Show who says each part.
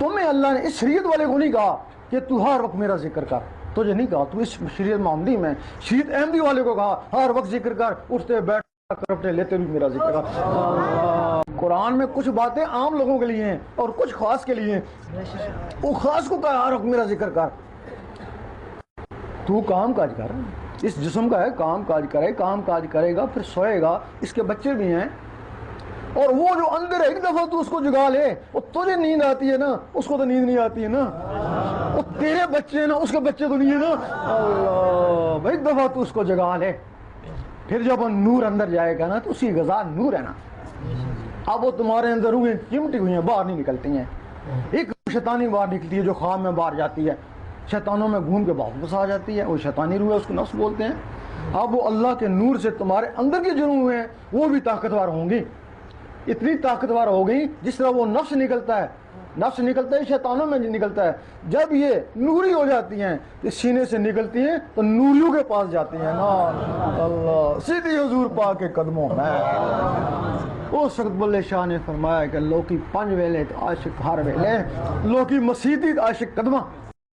Speaker 1: تمہیں اللہ نے اس شریعت والے کو نہیں کہا کہ تو ہر وقت میرا ذکر کر، تجھے نہیں کہا، تو اس شریعت محمدی میں شریعت احمدی والے کو کہا ہر وقت ذکر کر، اٹھتے بیٹھ کرتے لیتے بھی میرا ذکر کر۔ قرآن میں کچھ باتیں عام لوگوں کے لیے ہیں اور کچھ خاص کے لیے ہیں، وہ خاص کو کہا ہر وقت میرا ذکر کر۔ تو کام کاج کر، اس جسم کا ہے کام کاج کرے، کام کاج کرے گا پھر سوئے گا، اس کے بچے بھی ہیں، اور وہ جو اندر ہے ایک دفعہ تو اس کو جگا لے، وہ تجھے نیند آتی ہے نا، اس کو تو نیند نہیں آتی ہے نا، وہ تیرے بچے ہیں نا، اس کے بچے تو نہیں ہے نا، اللہ ایک دفعہ تو اس کو جگا لے، پھر جب وہ نور اندر جائے گا نا تو اسی غذا نور ہے نا، اب وہ تمہارے اندر روحیں چمٹی ہوئی ہیں، باہر نہیں نکلتی ہیں، ایک شیطانی باہر نکلتی ہے جو خواب میں باہر جاتی ہے، شیطانوں میں گھوم کے واپس آ جاتی ہے، وہ شیطانی روح ہے، اس کو نفس بولتے ہیں۔ اب وہ اللہ کے نور سے تمہارے اندر کی جو روح ہیں وہ بھی طاقتور ہوں گی، اتنی طاقتور ہو گئی جس طرح وہ نفس نکلتا ہے، نفس نکلتا ہے شیطانوں میں نکلتا ہے، جب یہ نوری ہو جاتی ہیں اس سینے سے نکلتی ہیں تو نوریوں کے پاس جاتی ہیں نا، اللہ سیدھی حضور پاک کے قدموں میں۔ اس وقت بلے شاہ نے فرمایا کہ لوکی پنج ویلے عاشق ہر ویلے، لوکی مسیدی عاشق قدمہ۔